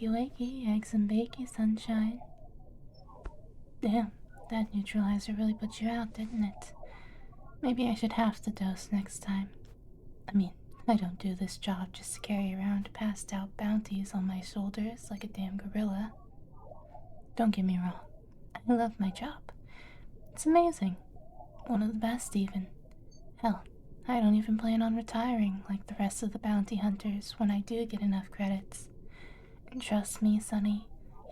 Wakey wakey, eggs and bakey, sunshine. Damn, that neutralizer really put you out, didn't it? Maybe I should half the dose next time. I mean, I don't do this job just to carry around passed out bounties on my shoulders like a damn gorilla. Don't get me wrong, I love my job. It's amazing. One of the best, even. Hell, I don't even plan on retiring like the rest of the bounty hunters when I do get enough credits. And trust me, Sonny,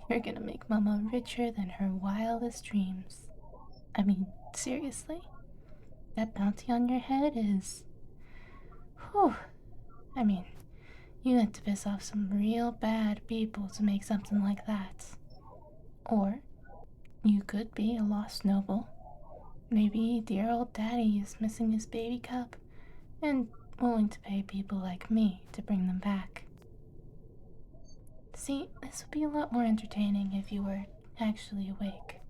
you're gonna make Mama richer than her wildest dreams. I mean, seriously? That bounty on your head is... Whew. I mean, you had to piss off some real bad people to make something like that. Or, you could be a lost noble. Maybe dear old daddy is missing his baby cub and willing to pay people like me to bring them back. See, this would be a lot more entertaining if you were actually awake.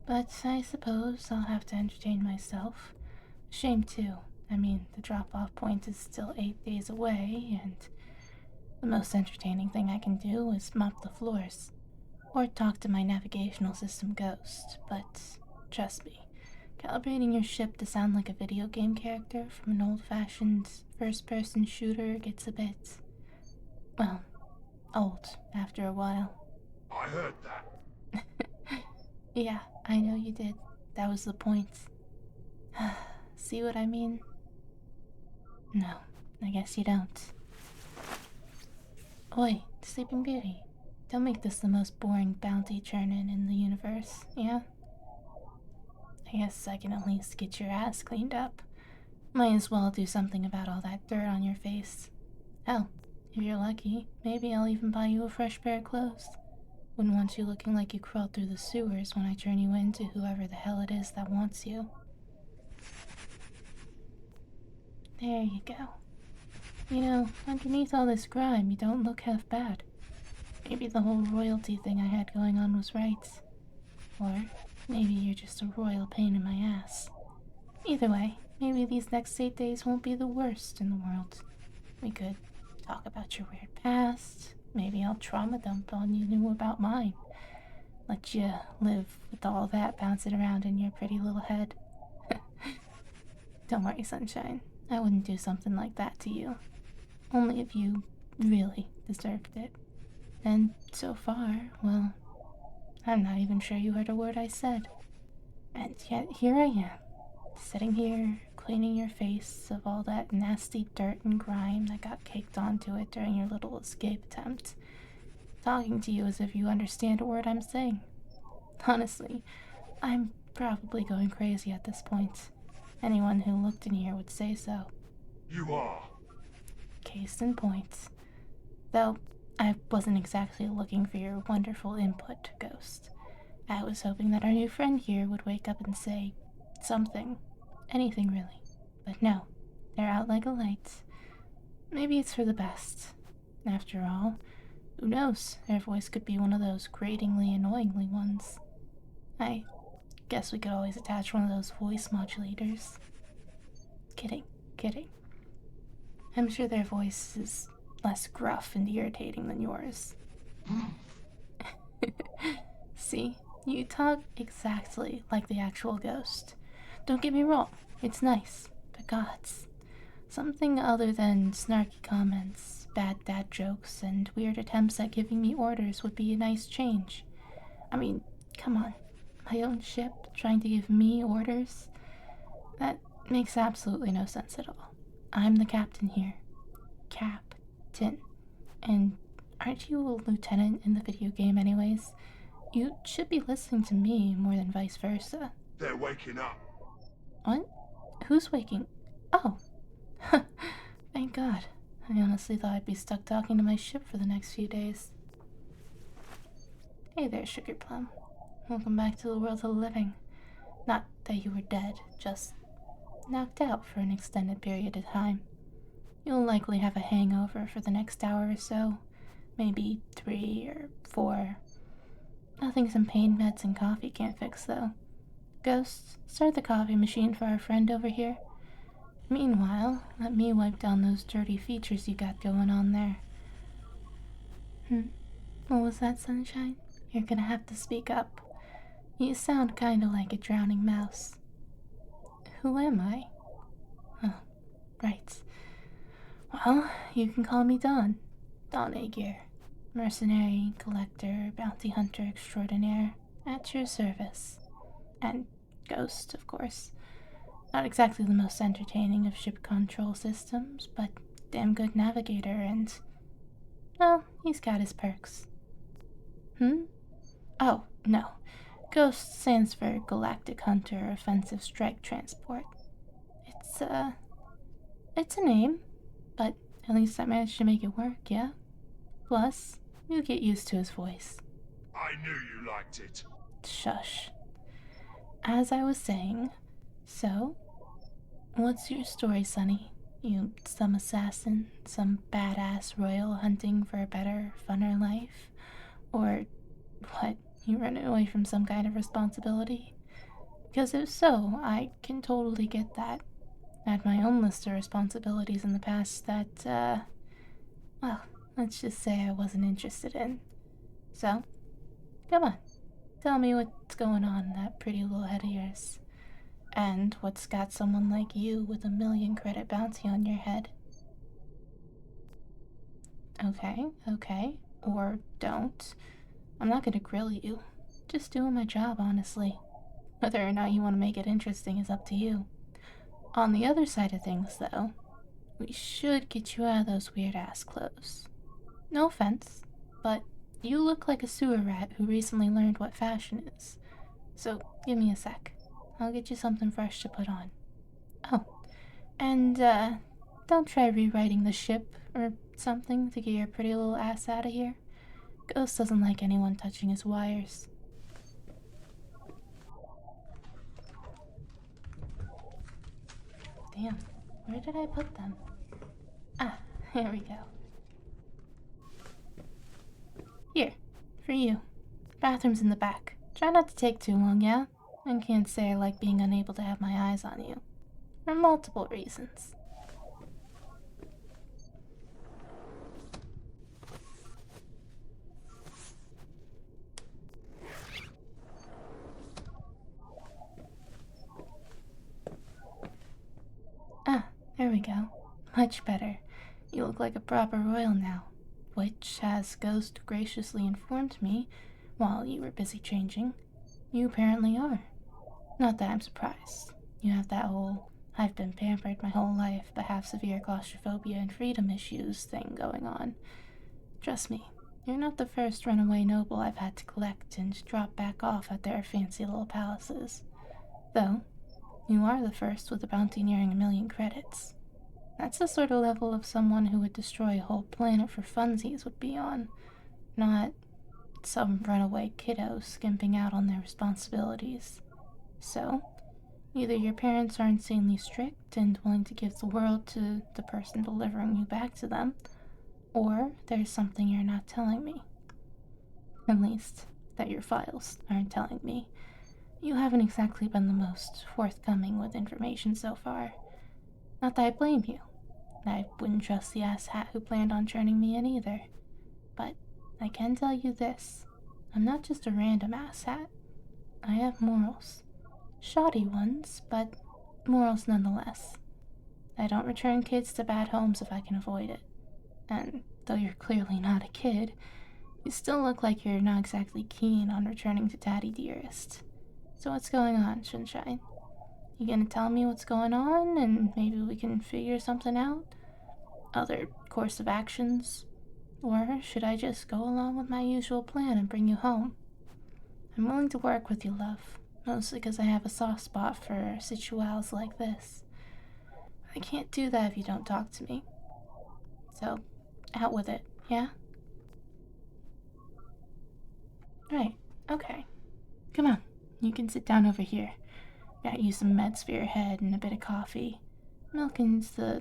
But I suppose I'll have to entertain myself. Shame too. I mean, the drop-off point is still 8 days away, and the most entertaining thing I can do is mop the floors. Or talk to my navigational system ghost, but trust me, calibrating your ship to sound like a video game character from an old-fashioned first-person shooter gets a bit, well, old after a while. I heard that. Yeah, I know you did. That was the point. See what I mean? No, I guess you don't. Oi, Sleeping Beauty. Don't make this the most boring bounty churning in the universe, yeah? I guess I can at least get your ass cleaned up. Might as well do something about all that dirt on your face. Hell, if you're lucky, maybe I'll even buy you a fresh pair of clothes. Wouldn't want you looking like you crawled through the sewers when I turn you in to whoever the hell it is that wants you. There you go. You know, underneath all this grime, you don't look half bad. Maybe the whole royalty thing I had going on was right. Or maybe you're just a royal pain in my ass. Either way, maybe these next 8 days won't be the worst in the world. We could talk about your weird past. Maybe I'll trauma dump on you knew about mine. Let you live with all that bouncing around in your pretty little head. Don't worry, sunshine. I wouldn't do something like that to you. Only if you really deserved it. And so far, well, I'm not even sure you heard a word I said. And yet here I am, sitting here, cleaning your face of all that nasty dirt and grime that got caked onto it during your little escape attempt, talking to you as if you understand a word I'm saying. Honestly, I'm probably going crazy at this point. Anyone who looked in here would say so. You are. Case in point. Though, I wasn't exactly looking for your wonderful input, Ghost. I was hoping that our new friend here would wake up and say something. Anything, really. But no, they're out like a light. Maybe it's for the best. After all, who knows, their voice could be one of those gratingly, annoyingly ones. I guess we could always attach one of those voice modulators. Kidding. I'm sure their voice is less gruff and irritating than yours. See, you talk exactly like the actual ghost. Don't get me wrong, it's nice, but gods, something other than snarky comments, bad dad jokes, and weird attempts at giving me orders would be a nice change. I mean, come on, my own ship trying to give me orders? That makes absolutely no sense at all. I'm the captain here. Captain. And aren't you a lieutenant in the video game anyways? You should be listening to me more than vice versa. They're waking up. What? Who's waking? Oh. Thank God. I honestly thought I'd be stuck talking to my ship for the next few days. Hey there, Sugar Plum. Welcome back to the world of the living. Not that you were dead, just knocked out for an extended period of time. You'll likely have a hangover for the next hour or so. Maybe 3 or 4. Nothing some pain meds and coffee can't fix, though. Ghost, start the coffee machine for our friend over here. Meanwhile, let me wipe down those dirty features you got going on there. Hmm? What was that, Sunshine? You're gonna have to speak up. You sound kinda like a drowning mouse. Who am I? Oh, right. Well, you can call me Dawn. Dawn Aegir. Mercenary, collector, bounty hunter extraordinaire. At your service. And ghost, of course. Not exactly the most entertaining of ship control systems, but damn good navigator and... well, he's got his perks. Hmm? Oh, no. Ghost stands for Galactic Hunter Offensive Strike Transport. It's a name, but at least I managed to make it work, yeah? Plus, you get used to his voice. I knew you liked it. Shush. As I was saying, so, what's your story, Sonny? You some assassin, some badass royal hunting for a better, funner life? Or, what, you running away from some kind of responsibility? Because if so, I can totally get that. I had my own list of responsibilities in the past that, well, let's just say I wasn't interested in. So, come on, tell me what's going on in that pretty little head of yours. And what's got someone like you with a 1,000,000 credit bounty on your head. Okay, or don't. I'm not gonna grill you. Just doing my job, honestly. Whether or not you want to make it interesting is up to you. On the other side of things, though, we should get you out of those weird-ass clothes. No offense, but you look like a sewer rat who recently learned what fashion is. So, give me a sec. I'll get you something fresh to put on. Oh, and, don't try rewriting the ship or something to get your pretty little ass out of here. Ghost doesn't like anyone touching his wires. Damn, where did I put them? Ah, here we go. Here, for you. Bathroom's in the back. Try not to take too long, yeah? I can't say I like being unable to have my eyes on you. For multiple reasons. Ah, there we go. Much better. You look like a proper royal now. Which, as Ghost graciously informed me, while you were busy changing, you apparently are. Not that I'm surprised. You have that whole I've been pampered my whole life but have severe claustrophobia and freedom issues thing going on. Trust me, you're not the first runaway noble I've had to collect and drop back off at their fancy little palaces. Though, you are the first with a bounty nearing 1,000,000 credits. That's the sort of level of someone who would destroy a whole planet for funsies would be on, not some runaway kiddo skimping out on their responsibilities. So, either your parents are insanely strict and willing to give the world to the person delivering you back to them, or there's something you're not telling me. At least, that your files aren't telling me. You haven't exactly been the most forthcoming with information so far. Not that I blame you. I wouldn't trust the asshat who planned on turning me in either. But I can tell you this. I'm not just a random asshat. I have morals. Shoddy ones, but morals nonetheless. I don't return kids to bad homes if I can avoid it. And though you're clearly not a kid, you still look like you're not exactly keen on returning to Daddy Dearest. So what's going on, Sunshine? You gonna tell me what's going on, and maybe we can figure something out? Other course of actions? Or should I just go along with my usual plan and bring you home? I'm willing to work with you, love. Mostly because I have a soft spot for situations like this. I can't do that if you don't talk to me. So, out with it, yeah? Right, okay. Come on, you can sit down over here. Got you some meds for your head and a bit of coffee. Milk and the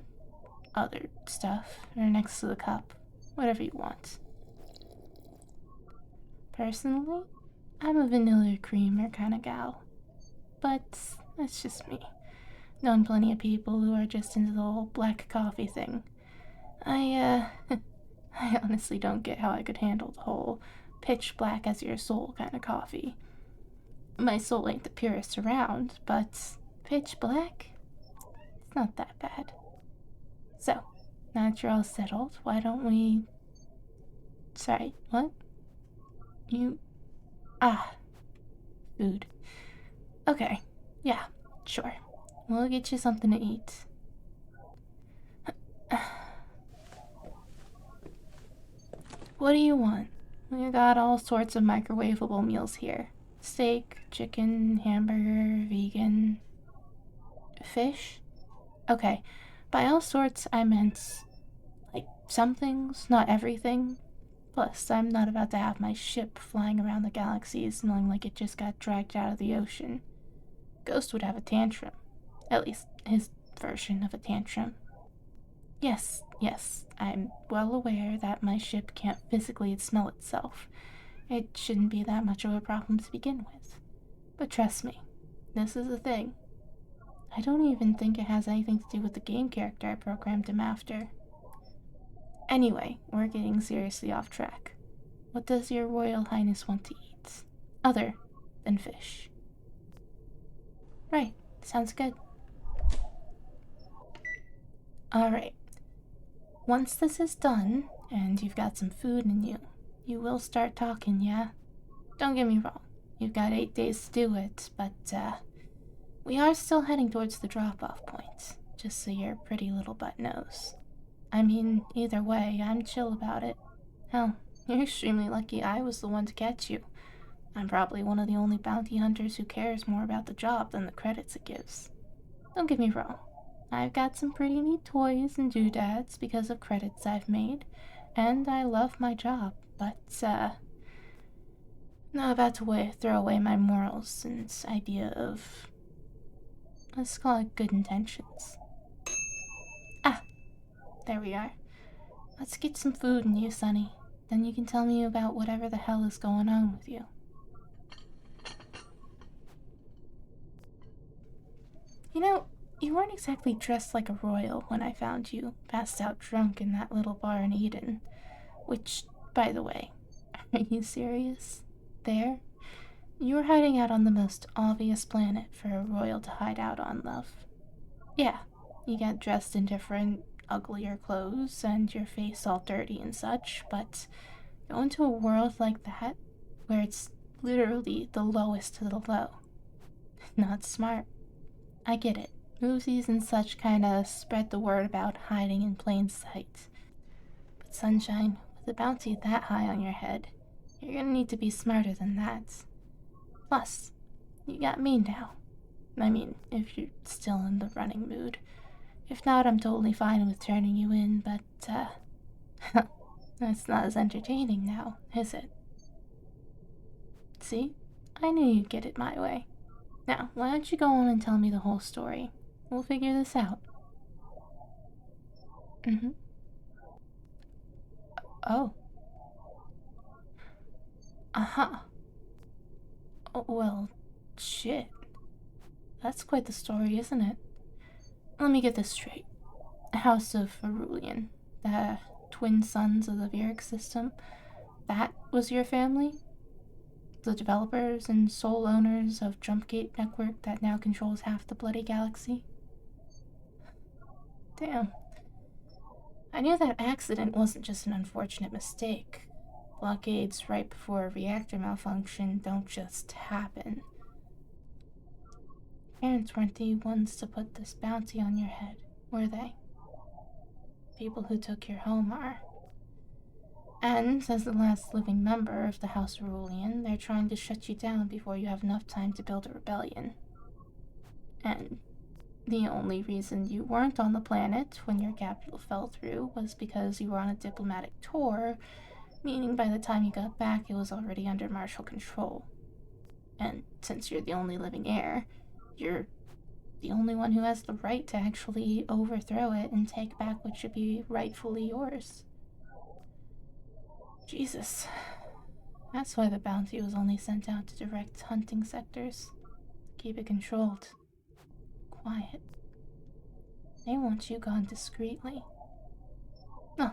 other stuff are next to the cup. Whatever you want. Personally, I'm a vanilla creamer kind of gal. But that's just me. Known plenty of people who are just into the whole black coffee thing. I I honestly don't get how I could handle the whole pitch black as your soul kind of coffee. My soul ain't the purest around, but pitch black? It's not that bad. So, now that you're all settled, why don't we... Sorry, what? You... Ah, food. Okay, yeah, sure. We'll get you something to eat. What do you want? We got all sorts of microwavable meals here. Steak, chicken, hamburger, vegan... Fish? Okay, by all sorts I meant, like, some things, not everything. Plus, I'm not about to have my ship flying around the galaxy smelling like it just got dragged out of the ocean. Ghost would have a tantrum. At least, his version of a tantrum. Yes, I'm well aware that my ship can't physically smell itself. It shouldn't be that much of a problem to begin with. But trust me, this is a thing. I don't even think it has anything to do with the game character I programmed him after. Anyway, we're getting seriously off track. What does your Royal Highness want to eat? Other than fish. Right, sounds good. Alright. Once this is done, and you've got some food in you, you will start talking, yeah? Don't get me wrong, you've got 8 days to do it, but, we are still heading towards the drop-off point, just so your pretty little butt knows. I mean, either way, I'm chill about it. Hell, you're extremely lucky I was the one to catch you. I'm probably one of the only bounty hunters who cares more about the job than the credits it gives. Don't get me wrong, I've got some pretty neat toys and doodads because of credits I've made, and I love my job, but, not about to throw away my morals and idea of... let's call it good intentions. Ah, there we are. Let's get some food in you, Sonny. Then you can tell me about whatever the hell is going on with you. You know, you weren't exactly dressed like a royal when I found you passed out drunk in that little bar in Eden. Which, by the way, are you serious? There? You were hiding out on the most obvious planet for a royal to hide out on, love. Yeah, you get dressed in different, uglier clothes and your face all dirty and such, but go into a world like that, where it's literally the lowest of the low. Not smart. I get it. Movies and such kinda spread the word about hiding in plain sight. But Sunshine, with a bounty that high on your head, you're gonna need to be smarter than that. Plus, you got me now. I mean, if you're still in the running mood. If not, I'm totally fine with turning you in, but, that's not as entertaining now, is it? See? I knew you'd get it my way. Now, why don't you go on and tell me the whole story? We'll figure this out. Oh. Uh-huh. Oh, well, shit. That's quite the story, isn't it? Let me get this straight. House of Arulian, the twin sons of the Viric system, that was your family? The developers and sole owners of Jumpgate Network that now controls half the bloody galaxy? Damn. I knew that accident wasn't just an unfortunate mistake. Blockades right before a reactor malfunction don't just happen. Parents weren't the ones to put this bounty on your head, were they? People who took your home are. And, as the last living member of the House Arulian, they're trying to shut you down before you have enough time to build a rebellion. And the only reason you weren't on the planet when your capital fell through was because you were on a diplomatic tour, meaning by the time you got back it was already under martial control. And since you're the only living heir, you're the only one who has the right to actually overthrow it and take back what should be rightfully yours. Jesus. That's why the bounty was only sent out to direct hunting sectors. Keep it controlled. Quiet. They want you gone discreetly. Oh,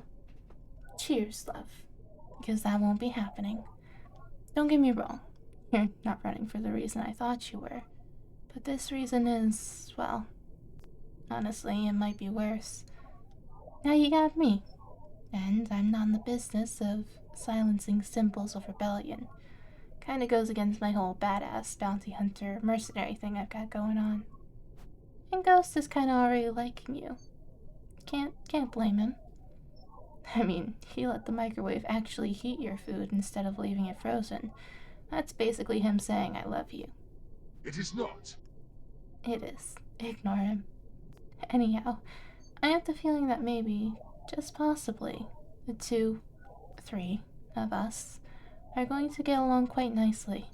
Cheers, love. Because that won't be happening. Don't get me wrong. You're not running for the reason I thought you were. But this reason is, well, honestly, it might be worse. Now you got me. And I'm not in the business of silencing symbols of rebellion. Kinda goes against my whole badass bounty hunter mercenary thing I've got going on. And Ghost is kinda already liking you. Can't blame him. I mean, he let the microwave actually heat your food instead of leaving it frozen. That's basically him saying I love you. It is not. It is. Ignore him. Anyhow, I have the feeling that maybe, just possibly, the two, three of us are going to get along quite nicely.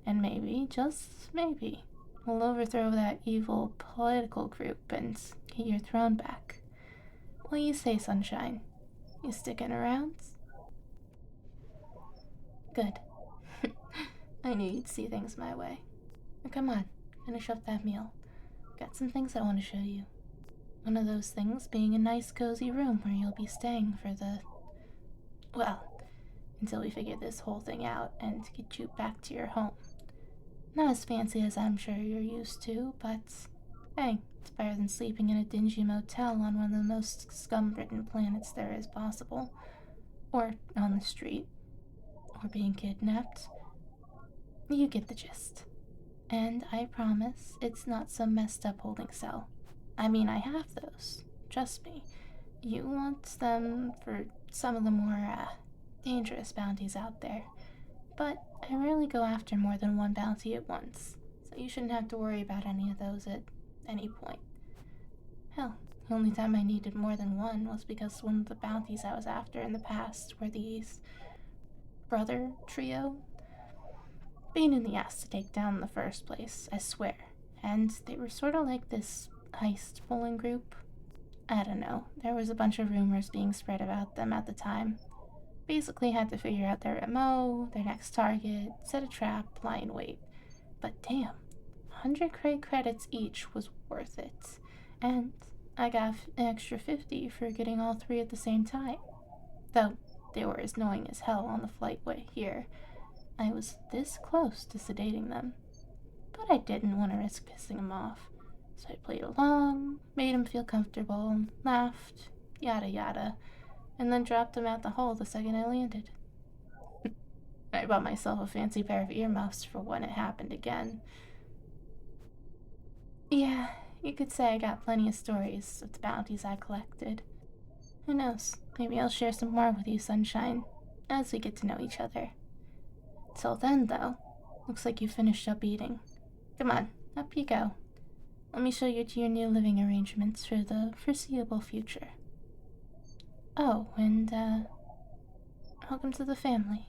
And maybe, just maybe, we'll overthrow that evil political group and get your throne back. What do you say, Sunshine? You sticking around? Good. I knew you'd see things my way. Now come on, finish up that meal. Got some things I want to show you. One of those things being a nice cozy room where you'll be staying for the... well, until we figure this whole thing out and get you back to your home. Not as fancy as I'm sure you're used to, but hey, it's better than sleeping in a dingy motel on one of the most scum-ridden planets there is possible. Or on the street. Or being kidnapped. You get the gist. And I promise it's not some messed up holding cell. I mean, I have those. Trust me. You want them for some of the more, dangerous bounties out there. But I rarely go after more than one bounty at once, so you shouldn't have to worry about any of those at any point. Hell, the only time I needed more than one was because one of the bounties I was after in the past were these brother trio. Pain in the ass to take down in the first place, I swear. And they were sort of like this heist pulling group. I don't know, there was a bunch of rumors being spread about them at the time. Basically had to figure out their MO, their next target, set a trap, lie in wait. But damn, 100 credits each was worth it. And I got an extra 50 for getting all three at the same time. Though they were as annoying as hell on the flight way here. I was this close to sedating them. But I didn't want to risk pissing them off. So I played along, made them feel comfortable, laughed, yada yada, and then dropped them out the hole the second I landed. I bought myself a fancy pair of earmuffs for when it happened again. Yeah, you could say I got plenty of stories of the bounties I collected. Who knows, maybe I'll share some more with you, Sunshine, as we get to know each other. Till then, though, looks like you finished up eating. Come on, up you go. Let me show you to your new living arrangements for the foreseeable future. Oh, and, welcome to the family.